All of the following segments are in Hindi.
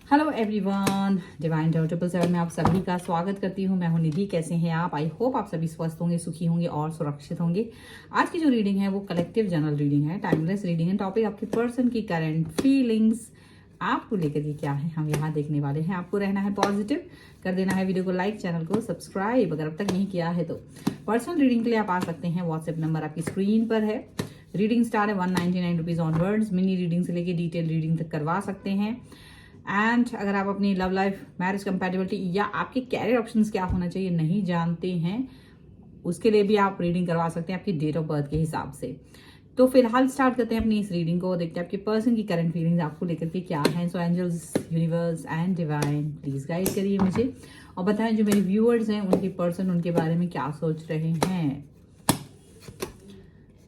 हेलो एवरीवन, डिवाइन टारो 777 में आप सभी का स्वागत करती हूँ। मैं हूँ निधि। कैसे हैं आप? आई होप आप सभी स्वस्थ होंगे, सुखी होंगे और सुरक्षित होंगे। आज की जो रीडिंग है वो कलेक्टिव जनरल रीडिंग है, टाइमलेस रीडिंग है। टॉपिक आपके पर्सन की करंट फीलिंग्स आपको लेकर के क्या है हम यहाँ देखने वाले हैं। आपको रहना है पॉजिटिव, कर देना है वीडियो को लाइक, चैनल को सब्सक्राइब अगर अब तक नहीं किया है तो। पर्सनल रीडिंग के लिए आप आ सकते हैं, व्हाट्सएप नंबर आपकी स्क्रीन पर है। रीडिंग स्टार है 199 रुपीज ऑनवर्ड्स। मिनी रीडिंग से लेके डिटेल रीडिंग तक करवा सकते हैं। एंड अगर आप अपनी लव लाइफ, मैरिज कंपैटिबिलिटी या आपके कैरियर ऑप्शंस क्या होना चाहिए नहीं जानते हैं, उसके लिए भी आप रीडिंग करवा सकते हैं आपकी डेट ऑफ बर्थ के हिसाब से। तो फिलहाल स्टार्ट करते हैं अपनी इस रीडिंग को। देखते हैं आपके पर्सन की करंट फीलिंग्स आपको लेकर के क्या है। So angels, universe and divine please guide करिए मुझे और बताएं जो मेरे व्यूअर्स हैं उनके पर्सन उनके बारे में क्या सोच रहे हैं।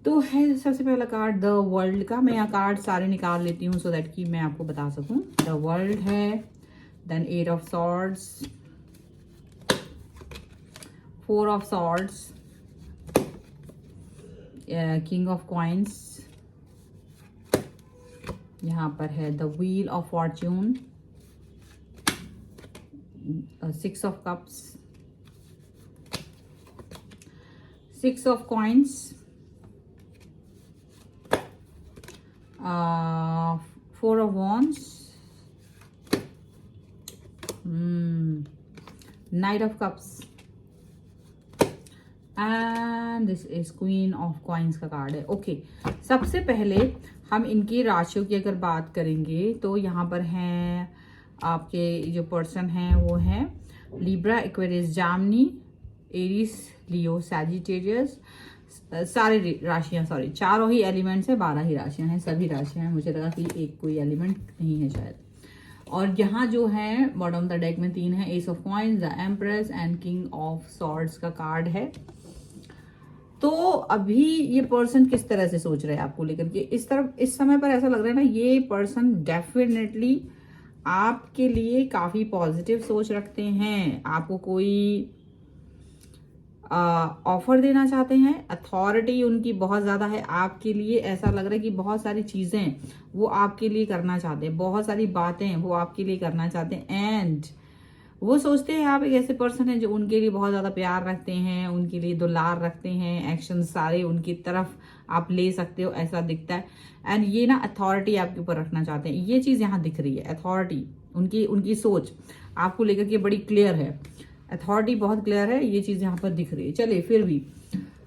तो है सबसे पहला कार्ड द वर्ल्ड का। मैं यहाँ कार्ड सारे निकाल लेती हूँ सो दैट कि मैं आपको बता सकूँ। द वर्ल्ड है, then 8 of swords, 4 of swords, king of coins, यहाँ पर है the wheel of fortune, 6 of cups, 6 of coins, 4 of wands, knight of cups and this is queen of coins का कार्ड है। ओके, सबसे पहले हम इनकी राशियों की अगर बात करेंगे तो यहाँ पर हैं आपके जो पर्सन हैं वो हैं लिब्रा, एक्वेरियस, जामनी, एरीज, लियो, सैजिटेरियस। सारे राशियां, सॉरी चारों ही एलिमेंट्स है, 12 ही राशियां हैं, सभी राशियां हैं। मुझे लगा कि एक कोई एलिमेंट नहीं है शायद। और यहाँ जो है बॉटम द डेक में 3 है, S of coins, the empress and king of swords का कार्ड है। तो अभी ये पर्सन किस तरह से सोच रहे हैं आपको लेकर के, इस समय पर ऐसा लग रहा है ना, ये पर्सन डेफिनेटली आपके लिए काफी पॉजिटिव सोच रखते हैं। आपको कोई ऑफर देना चाहते हैं। अथॉरिटी उनकी बहुत ज्यादा है आपके लिए। ऐसा लग रहा है कि बहुत सारी चीजें वो आपके लिए करना चाहते हैं, बहुत सारी बातें वो आपके लिए करना चाहते हैं। एंड वो सोचते हैं आप एक ऐसे पर्सन है जो उनके लिए बहुत ज्यादा प्यार रखते हैं, उनके लिए दुलार रखते हैं। एक्शन सारे उनकी तरफ आप ले सकते हो, ऐसा दिखता है। एंड ये ना अथॉरिटी आपके ऊपर रखना चाहते हैं, ये चीज यहाँ दिख रही है। अथॉरिटी उनकी सोच आपको लेकर के बड़ी क्लियर है, अथॉरिटी बहुत क्लियर है, ये चीज यहाँ पर दिख रही है। चलिए फिर भी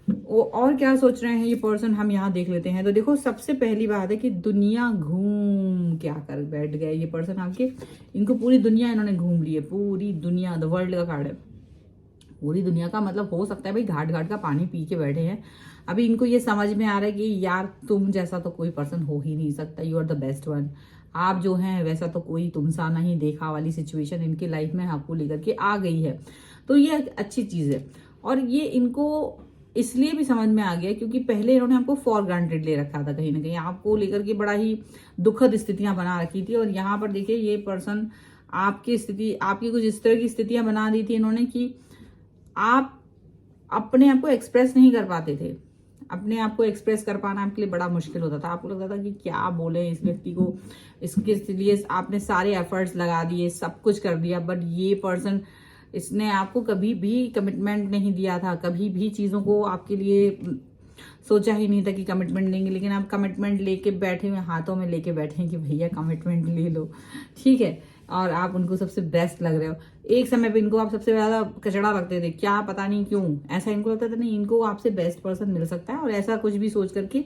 वो और क्या सोच रहे हैं ये पर्सन हम यहाँ देख लेते हैं। तो देखो, सबसे पहली बात है कि दुनिया घूम क्या कर बैठ गए ये पर्सन आपके। इनको पूरी दुनिया इन्होंने घूम ली है, पूरी दुनिया। द वर्ल्ड का कार्ड है, पूरी दुनिया का मतलब हो सकता है भाई घाट घाट का पानी पी के बैठे हैं। अभी इनको ये समझ में आ रहा है कि यार तुम जैसा तो कोई पर्सन हो ही नहीं सकता, you are the best one. आप जो हैं वैसा तो कोई तुमसा नहीं देखा वाली सिचुएशन इनकी लाइफ में आपको लेकर के आ गई है। तो ये अच्छी चीज है। और ये इनको इसलिए भी समझ में आ गया क्योंकि पहले इन्होंने आपको फॉर ग्रांटेड ले रखा था, कहीं ना कहीं आपको लेकर के बड़ा ही दुखद स्थितियां बना रखी थी। और यहाँ पर देखिए ये पर्सन आपकी कुछ इस तरह की स्थितियां बना दी थी इन्होंने कि आप अपने आप को एक्सप्रेस नहीं कर पाते थे। अपने आप को एक्सप्रेस कर पाना आपके लिए बड़ा मुश्किल होता था। आपको लगता था कि क्या बोले इस व्यक्ति को, इसके लिए आपने सारे एफर्ट्स लगा दिए, सब कुछ कर दिया, बट ये पर्सन इसने आपको कभी भी कमिटमेंट नहीं दिया था, कभी भी चीजों को आपके लिए सोचा ही नहीं था कि कमिटमेंट लेंगे। लेकिन आप कमिटमेंट लेके बैठे हुए, हाथों में लेके बैठे हैं कि भैया कमिटमेंट ले लो, ठीक है। और आप उनको सबसे बेस्ट लग रहे हो। एक समय पे इनको आप सबसे ज्यादा कचड़ा लगते थे, क्या पता नहीं क्यों ऐसा इनको लगता था, नहीं इनको आपसे बेस्ट पर्सन मिल सकता है। और ऐसा कुछ भी सोच करके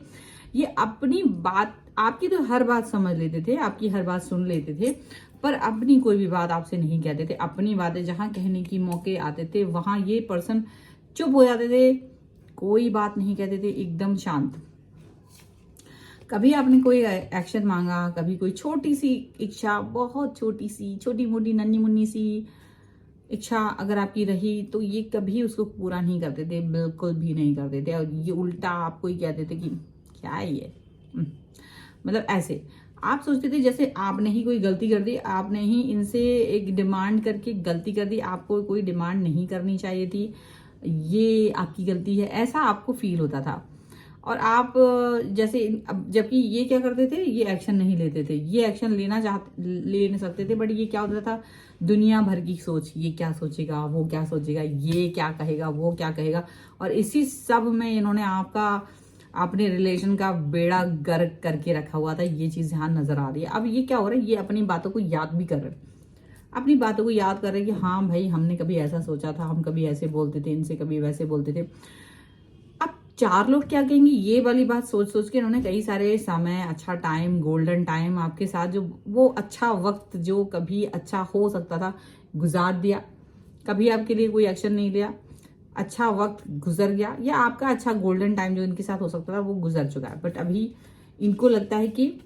ये अपनी बात, आपकी तो हर बात समझ लेते थे, आपकी हर बात सुन लेते थे, पर अपनी कोई भी बात आपसे नहीं कहते थे। अपनी बातें जहां कहने की मौके आते थे वहां ये पर्सन चुप हो जाते थे, कोई बात नहीं कहते थे, एकदम शांत। कभी आपने कोई एक्शन मांगा, कभी कोई छोटी सी इच्छा, बहुत छोटी सी, छोटी मोटी नन्ही मुन्नी सी इच्छा अगर आपकी रही तो ये कभी उसको पूरा नहीं करते थे, बिल्कुल भी नहीं करते थे। और ये उल्टा आपको ही कहते थे कि क्या है ये, मतलब ऐसे आप सोचते थे जैसे आपने ही कोई गलती कर दी, आपने ही इनसे एक डिमांड करके गलती कर दी, आपको कोई डिमांड नहीं करनी चाहिए थी, ये आपकी गलती है, ऐसा आपको फील होता था। और आप जैसे अब जबकि ये क्या करते थे, ये एक्शन नहीं लेते थे, ये एक्शन ले नहीं सकते थे, बट ये क्या होता था, दुनिया भर की सोच, ये क्या सोचेगा, वो क्या सोचेगा, ये क्या कहेगा, वो क्या कहेगा, और इसी सब में इन्होंने आपका अपने रिलेशन का बेड़ा गर्क करके रखा हुआ था। ये चीज ध्यान नजर आ रही है। अब ये क्या हो रहा है, ये अपनी बातों को याद भी कर रहे हैं, अपनी बातों को याद कर रहे हैं कि हाँ भाई हमने कभी ऐसा सोचा था, हम कभी ऐसे बोलते थे, इनसे कभी वैसे बोलते थे। अब चार लोग क्या कहेंगे, ये वाली बात सोच सोच के इन्होंने कई सारे समय, अच्छा टाइम, गोल्डन टाइम आपके साथ, जो वो अच्छा वक्त जो कभी अच्छा हो सकता था, गुजार दिया। कभी आपके लिए कोई एक्शन नहीं लिया, अच्छा वक्त गुजर गया, या आपका अच्छा गोल्डन टाइम जो इनके साथ हो सकता था वो गुजर चुका है। बट अभी इनको लगता है कि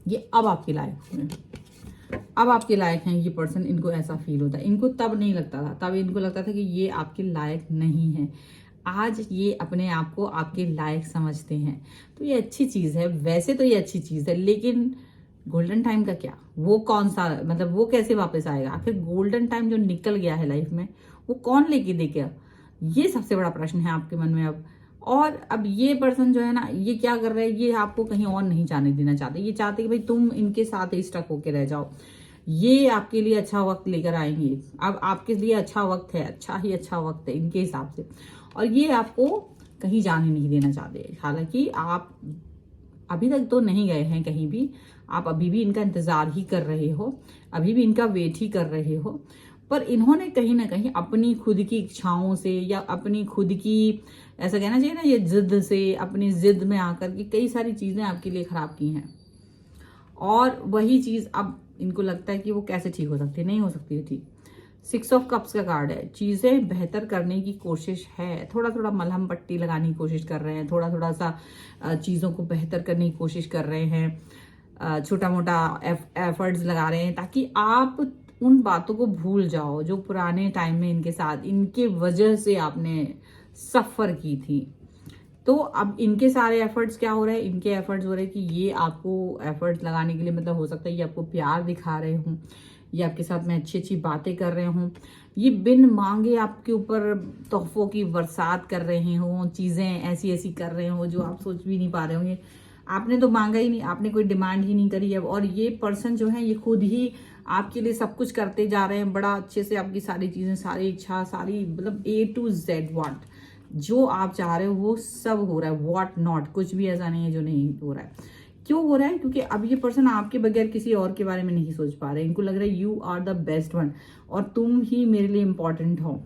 ये अब आपके लायक हैं, अब आपके लायक हैं ये पर्सन, इनको ऐसा फील होता है। इनको तब नहीं लगता था, तब इनको लगता था कि ये आपके लायक नहीं है। आज ये अपने आप को आपके लायक समझते हैं, तो ये अच्छी चीज है। वैसे तो ये अच्छी चीज है, लेकिन गोल्डन टाइम का क्या, वो कौन सा, मतलब वो कैसे वापस आएगा? आखिर गोल्डन टाइम जो निकल गया है लाइफ में, वो कौन लेके देगा? ये सबसे बड़ा प्रश्न है आपके मन में अब। और अब ये पर्सन जो है ना, ये क्या कर रहे हैं, ये आपको कहीं और नहीं जाने देना चाहते। ये चाहते कि भाई तुम इनके साथ ही स्टक होके रह जाओ। ये आपके लिए अच्छा वक्त लेकर आएंगे। अब आपके लिए अच्छा वक्त है, अच्छा ही अच्छा वक्त है इनके हिसाब से, और ये आपको कहीं जाने नहीं देना चाहते। हालांकि आप अभी तक तो नहीं गए हैं कहीं भी, आप अभी भी इनका इंतजार ही कर रहे हो, अभी भी इनका वेट ही कर रहे हो। पर इन्होंने कहीं ना कहीं अपनी खुद की इच्छाओं से, या अपनी खुद की, ऐसा कहना चाहिए ना, ये जिद से, अपनी जिद में आकर के कई सारी चीजें आपके लिए खराब की हैं। और वही चीज अब इनको लगता है कि वो कैसे ठीक हो सकती है, नहीं हो सकती है ठीक। 6 ऑफ कप्स का कार्ड है, चीजें बेहतर करने की कोशिश है, थोड़ा थोड़ा मलहम पट्टी लगाने की कोशिश कर रहे हैं, थोड़ा थोड़ा सा चीजों को बेहतर करने की कोशिश कर रहे हैं, छोटा मोटा एफर्ट्स लगा रहे हैं, ताकि आप उन बातों को भूल जाओ जो पुराने टाइम में इनके साथ, इनके वजह से आपने सफर की थी। तो अब इनके सारे एफर्ट्स क्या हो रहे हैं, इनके एफर्ट्स हो रहे हैं कि ये आपको एफर्ट्स लगाने के लिए, मतलब हो सकता है ये आपको प्यार दिखा रहे हों, ये आपके साथ में अच्छी अच्छी बातें कर रहे हों, ये बिन मांगे आपके ऊपर तोहफों की बरसात कर रहे हों, चीजें ऐसी ऐसी कर रहे हों जो आप सोच भी नहीं पा रहे होंगे। आपने तो मांगा ही नहीं, आपने कोई डिमांड ही नहीं करी है, और ये पर्सन जो है ये खुद ही आपके लिए सब कुछ करते जा रहे हैं, बड़ा अच्छे से आपकी सारी चीजें, सारी इच्छा, सारी मतलब A to Z वाट, जो आप चाह रहे हो वो सब हो रहा है। व्हाट नॉट, कुछ भी ऐसा नहीं है जो नहीं हो रहा है। क्यों हो रहा है? क्योंकि अब ये पर्सन आपके बगैर किसी और के बारे में नहीं सोच पा रहे। इनको लग रहा है you are the best one, और तुम ही मेरे लिए इंपॉर्टेंट हो।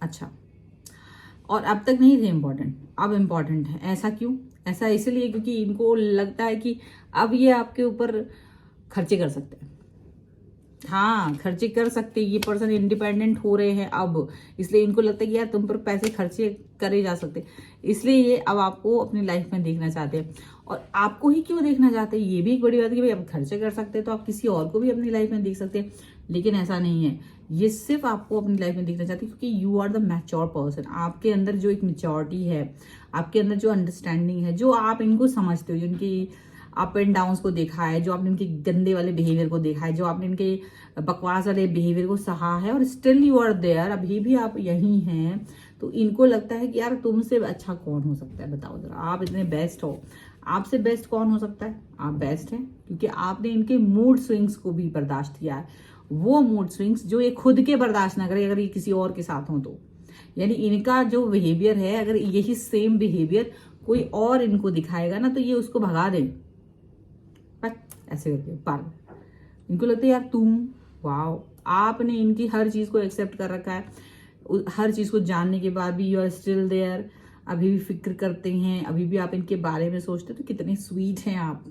अच्छा, और अब तक नहीं थे इंपॉर्टेंट, अब इंपॉर्टेंट है। ऐसा क्यों? ऐसा इसलिए क्योंकि इनको लगता है कि अब ये आपके ऊपर खर्चे कर सकते हैं। हाँ, खर्चे कर सकते, ये पर्सन इंडिपेंडेंट हो रहे हैं अब, इसलिए इनको लगता है कि यार तुम पर पैसे खर्चे करे जा सकते, इसलिए ये अब आपको अपनी लाइफ में देखना चाहते हैं। और आपको ही क्यों देखना चाहते हैं, ये भी एक बड़ी बात है कि भाई आप खर्चे कर सकते हैं तो आप किसी और को भी अपनी लाइफ में देख सकते हैं, लेकिन ऐसा नहीं है। ये सिर्फ आपको अपनी लाइफ में देखना चाहते हैं क्योंकि you are the mature person. आपके अंदर जो एक मेच्योरिटी है, आपके अंदर जो अंडरस्टैंडिंग है, जो आप इनको समझते हो, जिनकी अप एंड डाउन को देखा है, जो आपने इनके गंदे वाले बिहेवियर को देखा है, जो आपने इनके बकवास वाले बिहेवियर को सहा है, और स्टिल यू आर देयर, अभी भी आप यही हैं, तो इनको लगता है कि यार तुमसे अच्छा कौन हो सकता है, बताओ जरा, आप इतने बेस्ट हो, आपसे बेस्ट कौन हो सकता है? आप बेस्ट हैं, क्योंकि आपने इनके मूड स्विंग्स को भी बर्दाश्त किया है। वो मूड स्विंग्स जो ये खुद के बर्दाश्त ना करे, अगर ये किसी और के साथ हो तो, यानी इनका जो बिहेवियर है, अगर यही सेम बिहेवियर कोई और इनको दिखाएगा ना, तो ये उसको भगा दें ऐसे करके पार। इनको लगता है यार तुम, वाओ, आपने इनकी हर चीज को एक्सेप्ट कर रखा है, हर चीज को जानने के बाद भी यू आर स्टिल देयर, अभी भी फिक्र करते हैं, अभी भी आप इनके बारे में सोचते, तो कितने स्वीट हैं आप,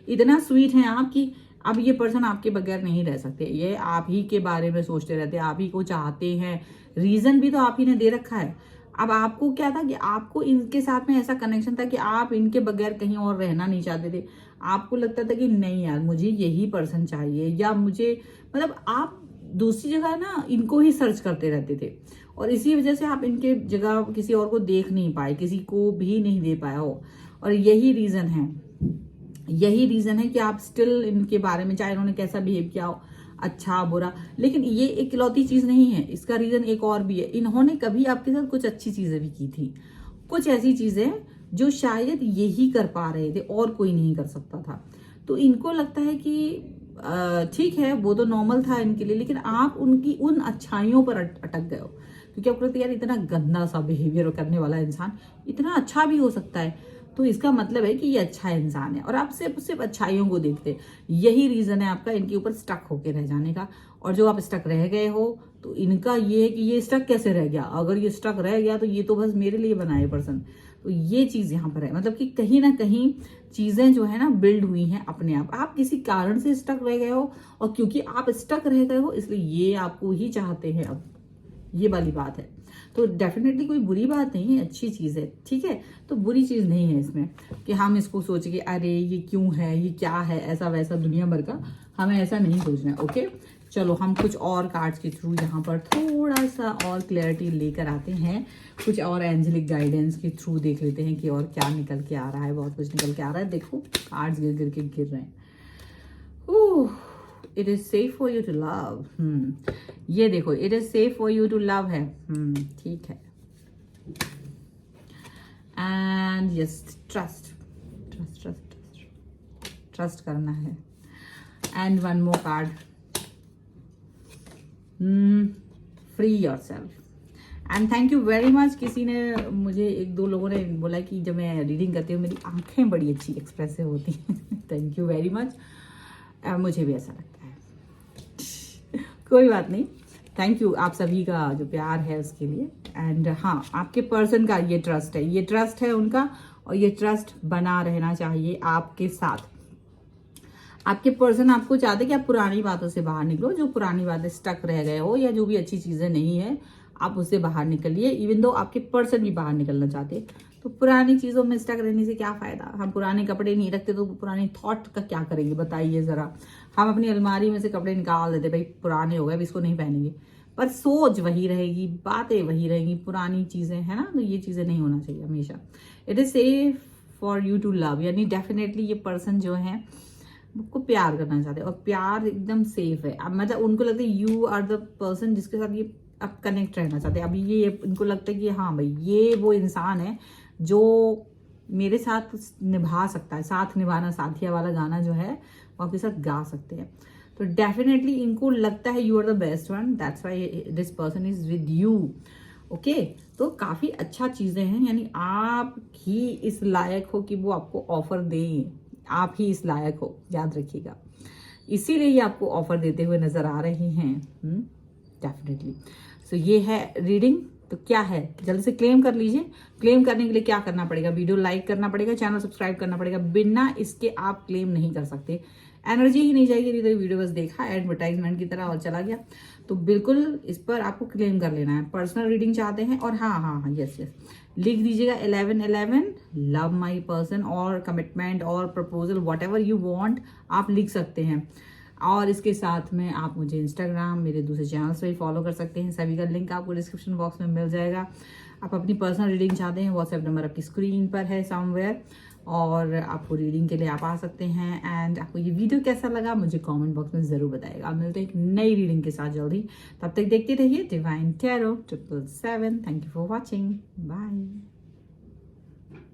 इतना स्वीट हैं आप कि अब ये पर्सन आपके बगैर नहीं रह सकते, ये आप ही के बारे में सोचते रहते हैं, आप ही को चाहते हैं। रीजन भी तो आप ही ने दे रखा है। अब आपको क्या था कि आपको इनके साथ में ऐसा कनेक्शन था कि आप इनके बगैर कहीं और रहना नहीं चाहते थे। आपको लगता था कि नहीं यार मुझे यही पर्सन चाहिए, या मुझे, मतलब आप दूसरी जगह ना इनको ही सर्च करते रहते थे, और इसी वजह से आप इनके जगह किसी और को देख नहीं पाए, किसी को भी नहीं दे पाया हो। और यही रीजन है कि आप स्टिल इनके बारे में, चाहे इन्होंने कैसा बिहेव किया हो, अच्छा बुरा, लेकिन ये एक इकलौती चीज नहीं है, इसका रीजन एक और भी है। इन्होंने कभी आपके साथ कुछ अच्छी चीजें भी की थी, कुछ ऐसी चीजें जो शायद यही कर पा रहे थे और कोई नहीं कर सकता था। तो इनको लगता है कि ठीक है वो तो नॉर्मल था इनके लिए, लेकिन आप उनकी उन अच्छाइयों पर अटक गए हो, क्योंकि आपको लगता है यार इतना गंदा सा बिहेवियर करने वाला इंसान इतना अच्छा भी हो सकता है, तो इसका मतलब है कि ये अच्छा इंसान है, और आप सिर्फ सिर्फ अच्छाइयों को देखते हैं। यही रीजन है आपका इनके ऊपर स्टक होके रह जाने का। और जो आप स्टक रह गए हो तो इनका ये है कि ये स्टक कैसे रह गया, अगर ये स्टक रह गया तो ये तो बस मेरे लिए बना है पर्सन। तो ये चीज यहाँ पर है, मतलब कि कहीं ना कहीं चीजें जो है ना बिल्ड हुई हैं अपने आप किसी कारण से स्टक रह गए हो, और क्योंकि आप स्टक रह गए हो इसलिए ये आपको ही चाहते हैं अब, ये वाली बात है। तो डेफिनेटली कोई बुरी बात नहीं है, अच्छी चीज है, ठीक है। तो बुरी चीज नहीं है इसमें कि हम इसको सोच के अरे ये क्यों है, ये क्या है, ऐसा वैसा दुनिया भर का, हमें ऐसा नहीं सोचना है। ओके, चलो हम कुछ और कार्ड्स के थ्रू यहाँ पर थोड़ा सा और क्लैरिटी लेकर आते हैं, कुछ और एंजेलिक गाइडेंस के थ्रू देख लेते हैं कि और क्या निकल के आ रहा है। बहुत कुछ निकल के आ रहा है, देखो कार्ड्स गिर गिर के गिर रहे हैं। It is safe for you to love, ये देखो it is safe for you to love है, ठीक है। And yes, trust trust trust trust करना है। And one more card, free yourself. And thank you very much. किसी ने मुझे, एक दो लोगों ने बोला कि जब मैं रीडिंग करती हूँ मेरी आंखें बड़ी अच्छी एक्सप्रेसिव होती हैं। थैंक यू वेरी मच, मुझे भी ऐसा लगता है। कोई बात नहीं, थैंक यू आप सभी का जो प्यार है उसके लिए। एंड हाँ, आपके पर्सन का ये ट्रस्ट है, ये ट्रस्ट है उनका, और ये ट्रस्ट बना रहना चाहिए आपके साथ। आपके पर्सन आपको चाहते कि आप पुरानी बातों से बाहर निकलो, जो पुरानी बातें स्टक रह गए हो या जो भी अच्छी चीजें नहीं है आप उससे बाहर निकलिए। इवन दो आपके पर्सन भी बाहर निकलना चाहते, तो पुरानी चीजों में स्टक रहने से क्या फायदा। हम पुराने कपड़े नहीं रखते तो पुरानी थॉट का क्या करेंगे बताइए जरा। हम अपनी अलमारी में से कपड़े निकाल देते, भाई पुराने हो गए अब इसको नहीं पहनेंगे, पर सोच वही रहेगी, बातें वही रहेंगी, पुरानी चीजें है ना। तो ये चीजें नहीं होना चाहिए हमेशा। It is safe for you to love, यानी डेफिनेटली ये पर्सन जो है को प्यार करना चाहते हैं, और प्यार एकदम सेफ है। अब मतलब उनको लगता है यू आर द पर्सन जिसके साथ ये अब कनेक्ट रहना चाहते हैं। अभी ये इनको लगता है कि हाँ भाई ये वो इंसान है जो मेरे साथ निभा सकता है, साथ निभाना साथिया वाला गाना जो है वो आपके साथ गा सकते हैं। तो डेफिनेटली इनको लगता है you are the best one, that's why this person is with you. Okay, तो काफी अच्छा चीजें हैं, यानी आप ही इस लायक हो कि वो आपको ऑफर दें, आप ही इस लायक हो, याद रखिएगा। इसीलिए ये आपको ऑफर देते हुए नजर आ रहे हैं डेफिनेटली। सो ये है रीडिंग। तो क्या है, जल्दी से क्लेम कर लीजिए। क्लेम करने के लिए क्या करना पड़ेगा, वीडियो लाइक करना पड़ेगा, चैनल सब्सक्राइब करना पड़ेगा। बिना इसके आप क्लेम नहीं कर सकते, एनर्जी ही नहीं जाएगी। इधर वीडियो बस देखा एडवर्टाइजमेंट की तरह और चला गया। तो बिल्कुल इस पर आपको क्लेम कर लेना है। पर्सनल रीडिंग चाहते हैं, और हाँ हाँ हाँ यस यस लिख दीजिएगा 1111 लव माई पर्सन, और कमिटमेंट और proposal what ever you want आप लिख सकते हैं। और इसके साथ में आप मुझे इंस्टाग्राम, मेरे दूसरे चैनल्स पर भी फॉलो कर सकते हैं, सभी का लिंक आपको डिस्क्रिप्शन बॉक्स में मिल जाएगा। आप अपनी पर्सनल रीडिंग चाहते हैं, व्हाट्सएप नंबर आपकी स्क्रीन पर है समवेयर, और आपको रीडिंग के लिए आप आ सकते हैं। एंड आपको ये वीडियो कैसा लगा मुझे कमेंट बॉक्स में जरूर बताइएगा। आप मिलते हैं एक नई रीडिंग के साथ जल्दी, तब तक देखते रहिए Divine Tarot 777। Thank you for watching, bye.